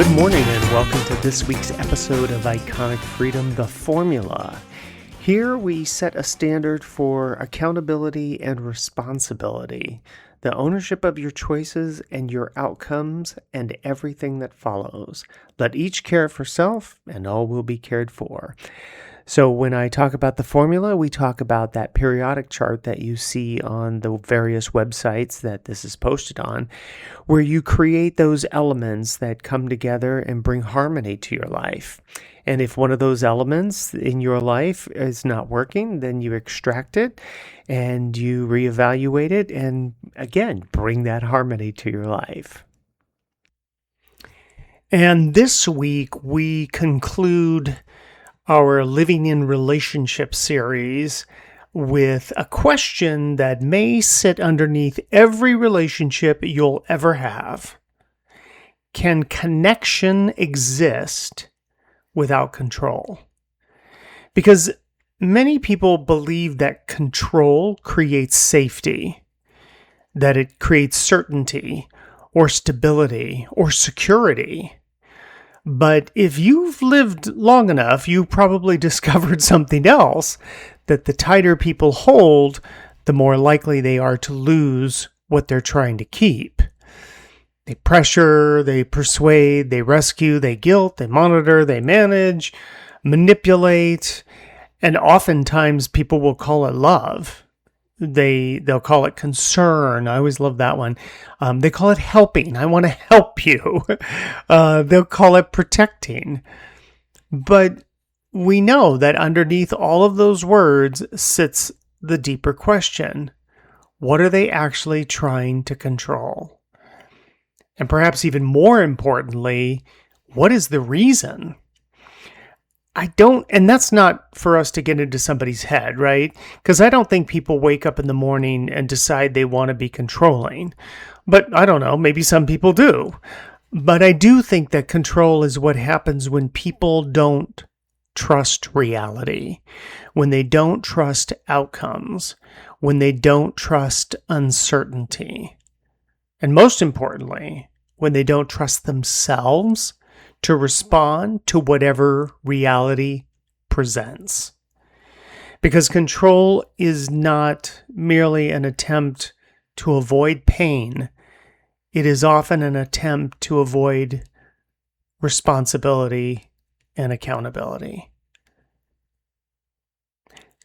Good morning and welcome to this week's episode of Iconic Freedom, The Formula. Here we set a standard for accountability and responsibility, the ownership of your choices and your outcomes and everything that follows. Let each care for self and all will be cared for. So when I talk about the formula, we talk about that periodic chart that you see on the various websites that this is posted on, where you create those elements that come together and bring harmony to your life. And if one of those elements in your life is not working, then you extract it and you reevaluate it and, again, bring that harmony to your life. And this week, we conclude our Living in Relationship series with a question that may sit underneath every relationship you'll ever have. Can connection exist without control? Because many people believe that control creates safety, that it creates certainty or stability or security. But if you've lived long enough, you probably discovered something else, that the tighter people hold, the more likely they are to lose what they're trying to keep. They pressure, they persuade, they rescue, they guilt, they monitor, they manage, manipulate, and oftentimes people will call it love. They'll call it concern. I always love that one. They call it helping. I want to help you. They'll call it protecting. But we know that underneath all of those words sits the deeper question. What are they actually trying to control? And perhaps even more importantly, what is the reason? And that's not for us to get into somebody's head, right? Because I don't think people wake up in the morning and decide they want to be controlling. But I don't know, maybe some people do. But I do think that control is what happens when people don't trust reality, when they don't trust outcomes, when they don't trust uncertainty. And most importantly, when they don't trust themselves to respond to whatever reality presents. Because control is not merely an attempt to avoid pain. It is often an attempt to avoid responsibility and accountability.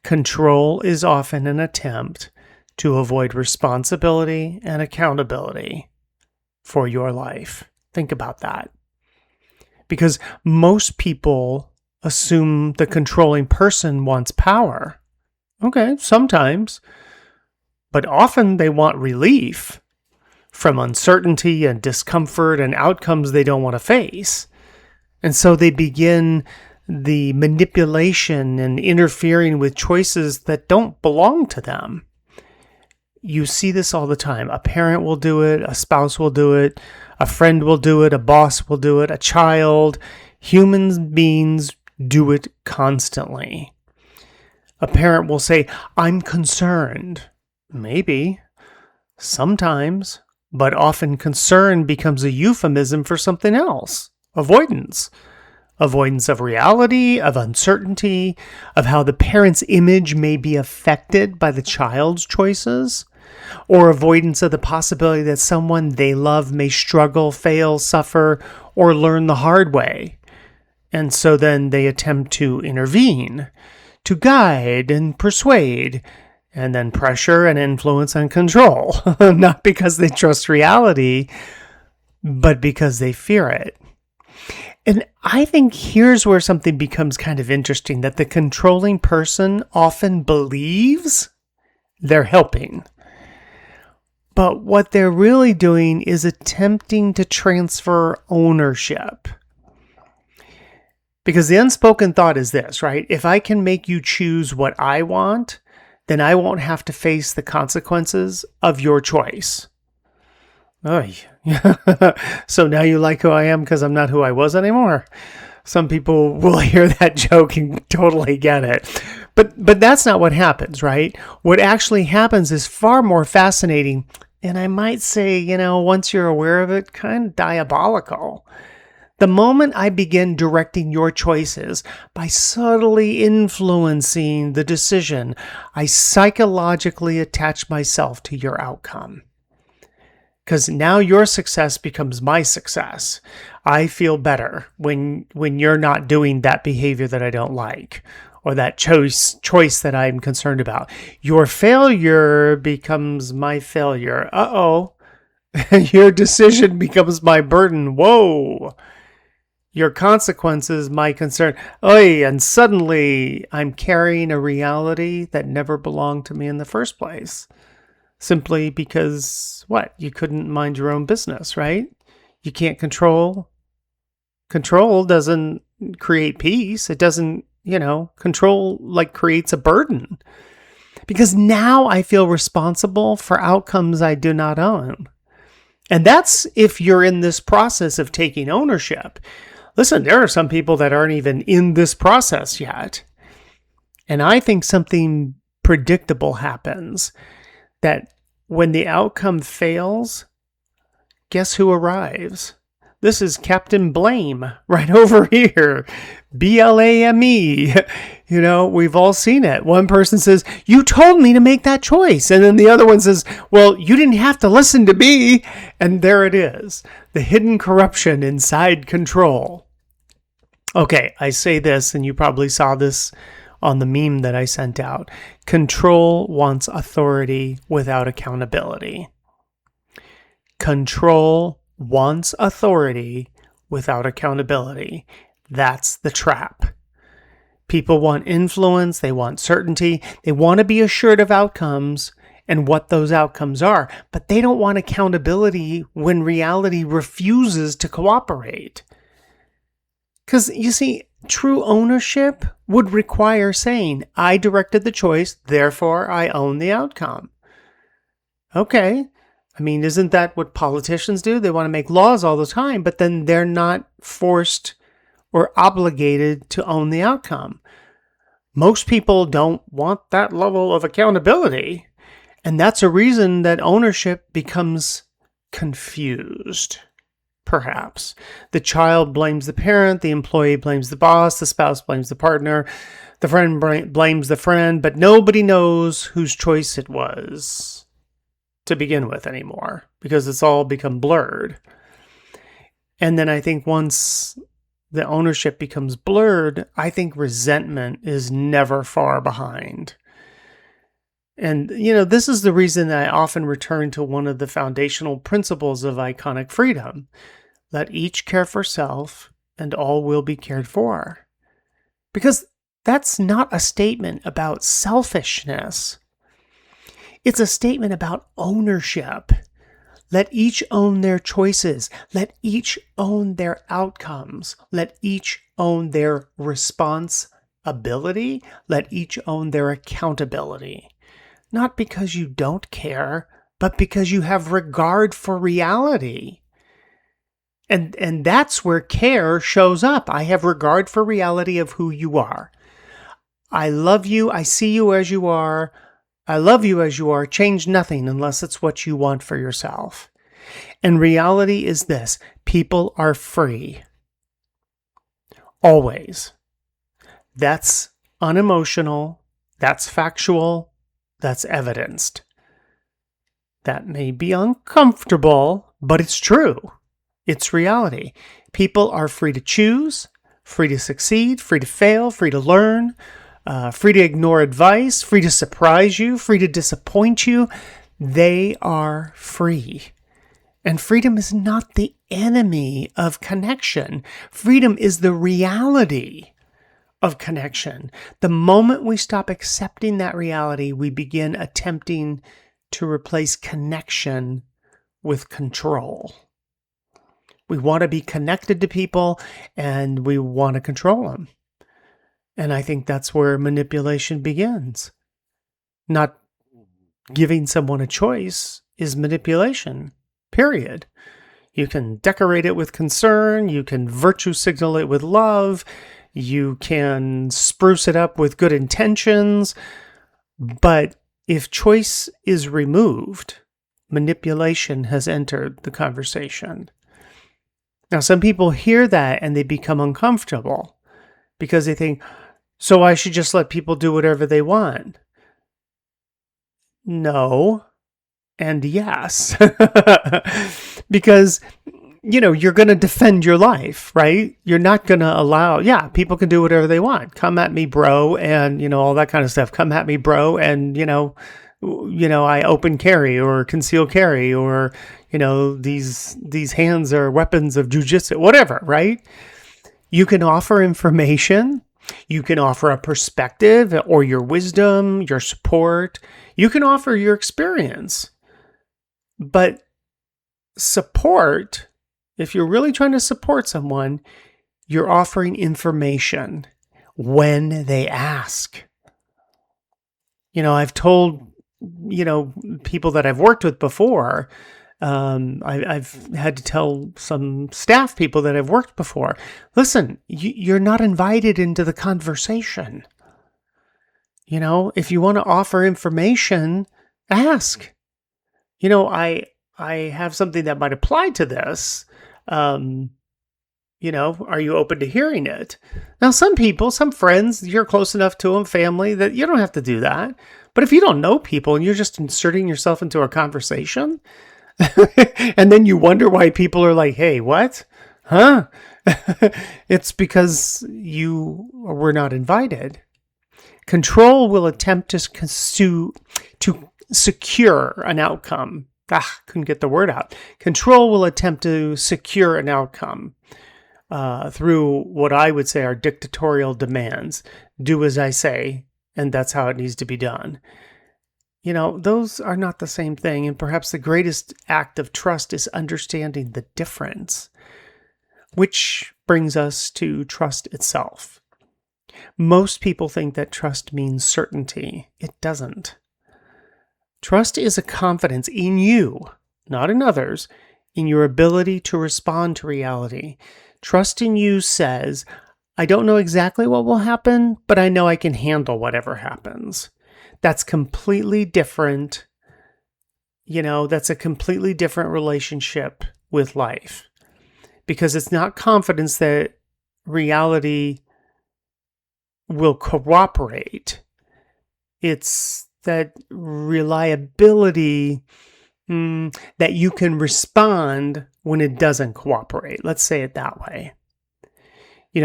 Control is often an attempt to avoid responsibility and accountability for your life. Think about that. Because most people assume the controlling person wants power. Okay, sometimes. But often they want relief from uncertainty and discomfort and outcomes they don't want to face. And so they begin the manipulation and interfering with choices that don't belong to them. You see this all the time. A parent will do it, a spouse will do it, a friend will do it, a boss will do it, a child. Human beings do it constantly. A parent will say, I'm concerned. Maybe, sometimes, but often concern becomes a euphemism for something else. Avoidance. Avoidance of reality, of uncertainty, of how the parent's image may be affected by the child's choices, or avoidance of the possibility that someone they love may struggle, fail, suffer, or learn the hard way. And so then they attempt to intervene, to guide and persuade, and then pressure and influence and control. Not because they trust reality, but because they fear it. And I think here's where something becomes kind of interesting, that the controlling person often believes they're helping. But what they're really doing is attempting to transfer ownership. Because the unspoken thought is this, right? If I can make you choose what I want, then I won't have to face the consequences of your choice. Oh, so now you like who I am because I'm not who I was anymore? Some people will hear that joke and totally get it. But that's not what happens, right? What actually happens is far more fascinating, and I might say, once you're aware of it, kind of diabolical. The moment I begin directing your choices by subtly influencing the decision, I psychologically attach myself to your outcome. Because now your success becomes my success. I feel better when you're not doing that behavior that I don't like, or that choice that I'm concerned about. Your failure becomes my failure. Uh-oh. Your decision becomes my burden. Whoa. Your consequences, my concern. Oy, and suddenly I'm carrying a reality that never belonged to me in the first place. Simply because, what? You couldn't mind your own business, right? You can't control. Control doesn't create peace. It doesn't, control creates a burden. Because now I feel responsible for outcomes I do not own. And that's if you're in this process of taking ownership. Listen, there are some people that aren't even in this process yet. And I think something predictable happens, that when the outcome fails, guess who arrives? This is Captain Blame right over here. BLAME. We've all seen it. One person says, you told me to make that choice. And then the other one says, well, you didn't have to listen to me. And there it is. The hidden corruption inside control. Okay, I say this, and you probably saw this on the meme that I sent out. Control wants authority without accountability. Control wants authority without accountability. That's the trap. People want influence. They want certainty. They want to be assured of outcomes and what those outcomes are, but they don't want accountability when reality refuses to cooperate. Because, you see, true ownership would require saying, I directed the choice, therefore I own the outcome. Okay. I mean, isn't that what politicians do? They want to make laws all the time, but then they're not forced or obligated to own the outcome. Most people don't want that level of accountability. And that's a reason that ownership becomes confused. Perhaps. The child blames the parent, the employee blames the boss, the spouse blames the partner, the friend blames the friend, but nobody knows whose choice it was to begin with anymore, because it's all become blurred. And then I think once the ownership becomes blurred, I think resentment is never far behind. And, this is the reason that I often return to one of the foundational principles of iconic freedom. Let each care for self, and all will be cared for. Because that's not a statement about selfishness. It's a statement about ownership. Let each own their choices. Let each own their outcomes. Let each own their responsibility. Let each own their accountability. Not because you don't care, but because you have regard for reality. And that's where care shows up. I have regard for reality of who you are. I love you. I see you as you are. I love you as you are. Change nothing unless it's what you want for yourself. And reality is this: people are free. Always. That's unemotional. That's factual. That's evidenced. That may be uncomfortable, but it's true. It's reality. People are free to choose, free to succeed, free to fail, free to learn, free to ignore advice, free to surprise you, free to disappoint you. They are free. And freedom is not the enemy of connection. Freedom is the reality of connection. The moment we stop accepting that reality, we begin attempting to replace connection with control. We want to be connected to people, and we want to control them. And I think that's where manipulation begins. Not giving someone a choice is manipulation, period. You can decorate it with concern. You can virtue signal it with love. You can spruce it up with good intentions. But if choice is removed, manipulation has entered the conversation. Now, some people hear that and they become uncomfortable because they think, so I should just let people do whatever they want. No, and yes. Because, you're going to defend your life, right? You're not going to allow, people can do whatever they want. Come at me, bro, and, all that kind of stuff. Come at me, bro, and, I open carry or conceal carry or, these hands are weapons of jujitsu, whatever, right? You can offer information. You can offer a perspective or your wisdom, your support. You can offer your experience. But support, if you're really trying to support someone, you're offering information when they ask. I've told, people that I've worked with before, I've had to tell some staff people that I've worked before, listen, you're not invited into the conversation. If you want to offer information, ask. I have something that might apply to this. Are you open to hearing it? Now, some people, some friends, you're close enough to them, family, that you don't have to do that. But if you don't know people and you're just inserting yourself into a conversation, and then you wonder why people are like, hey, what? Huh? It's because you were not invited. Control will attempt to secure an outcome. Couldn't get the word out. Control will attempt to secure an outcome through what I would say are dictatorial demands. Do as I say, and that's how it needs to be done. Those are not the same thing. And perhaps the greatest act of trust is understanding the difference, which brings us to trust itself. Most people think that trust means certainty. It doesn't. Trust is a confidence in you, not in others, in your ability to respond to reality. Trust in you says, I don't know exactly what will happen, but I know I can handle whatever happens. That's completely different. That's a completely different relationship with life. Because it's not confidence that reality will cooperate. It's that reliability that you can respond when it doesn't cooperate. Let's say it that way.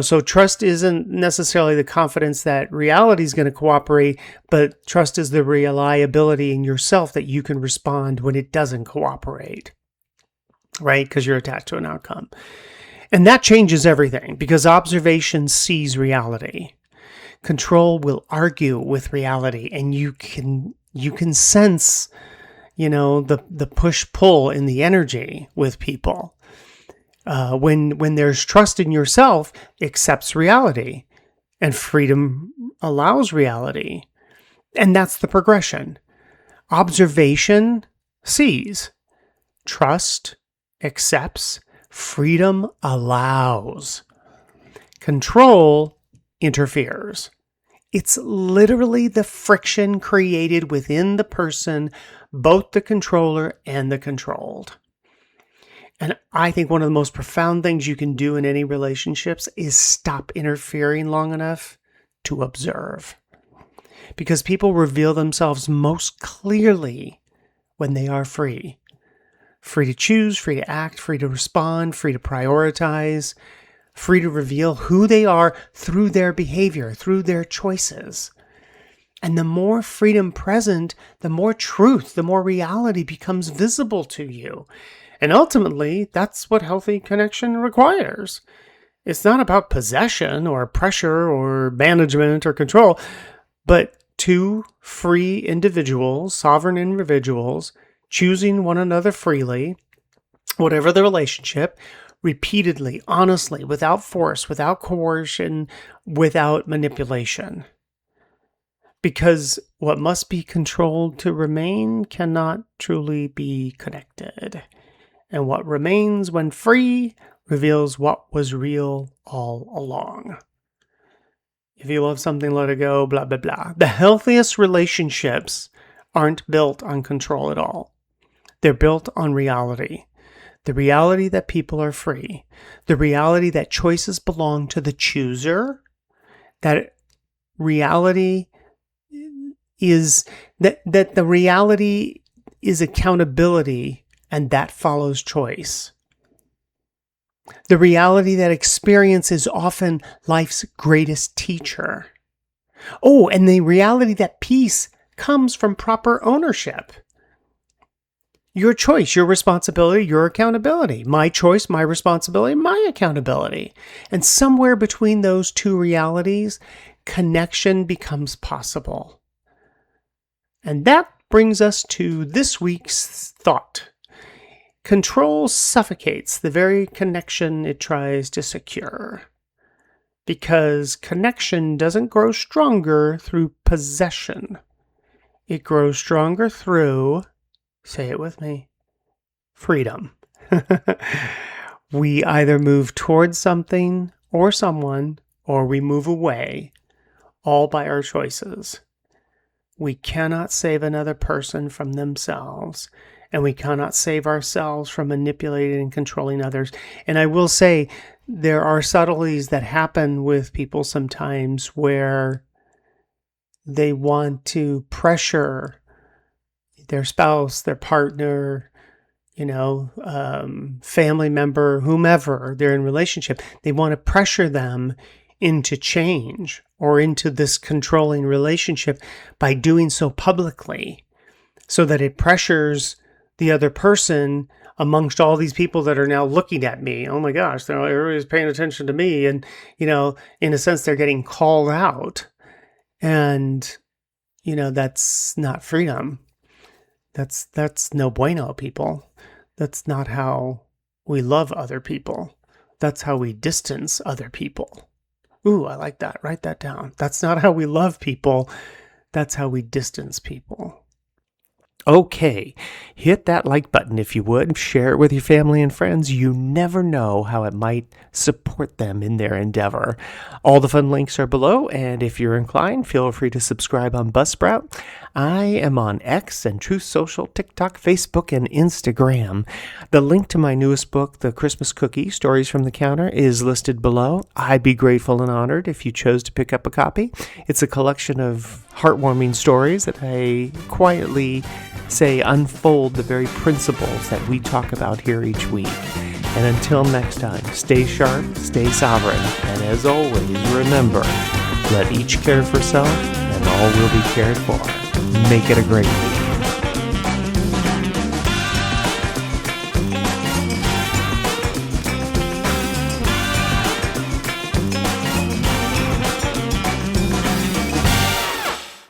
So trust isn't necessarily the confidence that reality is going to cooperate, but trust is the reliability in yourself that you can respond when it doesn't cooperate, right? Because you're attached to an outcome. And that changes everything because observation sees reality. Control will argue with reality, and you can sense, the push-pull in the energy with people. When there's trust in yourself, accepts reality, and freedom allows reality. And that's the progression. Observation sees, trust accepts, freedom allows. Control interferes. It's literally the friction created within the person, both the controller and the controlled. And I think one of the most profound things you can do in any relationships is stop interfering long enough to observe. Because people reveal themselves most clearly when they are free. Free to choose, free to act, free to respond, free to prioritize, free to reveal who they are through their behavior, through their choices. And the more freedom present, the more truth, the more reality becomes visible to you. And ultimately, that's what healthy connection requires. It's not about possession or pressure or management or control, but two free individuals, sovereign individuals, choosing one another freely, whatever the relationship, repeatedly, honestly, without force, without coercion, without manipulation. Because what must be controlled to remain cannot truly be connected. And what remains when free reveals what was real all along. If you love something, let it go, blah, blah, blah. The healthiest relationships aren't built on control at all. They're built on reality. the reality that people are free, the reality that choices belong to the chooser, that reality is that the reality is accountability, and that follows choice. The reality that experience is often life's greatest teacher. Oh, and the reality that peace comes from proper ownership. Your choice, your responsibility, your accountability. My choice, my responsibility, my accountability. And somewhere between those two realities, connection becomes possible. And that brings us to this week's thought. Control suffocates the very connection it tries to secure. Because connection doesn't grow stronger through possession. It grows stronger through, say it with me, freedom. We either move towards something or someone, or we move away, all by our choices. We cannot save another person from themselves, and we cannot save ourselves from manipulating and controlling others. And I will say, there are subtleties that happen with people sometimes where they want to pressure their spouse, their partner, family member, whomever they're in relationship. They want to pressure them into change or into this controlling relationship by doing so publicly, so that it pressures the other person amongst all these people that are now looking at me. Oh my gosh, everybody's paying attention to me. And, in a sense, they're getting called out. And, that's not freedom. That's no bueno, people. That's not how we love other people. That's how we distance other people. Ooh, I like that. Write that down. That's not how we love people. That's how we distance people. Okay, hit that like button if you would. Share it with your family and friends. You never know how it might support them in their endeavor. All the fun links are below, and if you're inclined, feel free to subscribe on Buzzsprout. I am on X and Truth Social, TikTok, Facebook, and Instagram. The link to my newest book, The Christmas Cookie, Stories from the Counter, is listed below. I'd be grateful and honored if you chose to pick up a copy. It's a collection of heartwarming stories that I quietly say unfold the very principles that we talk about here each week. And until next time, stay sharp, stay sovereign, and as always, remember, let each care for self, and all will be cared for. Make it a great week.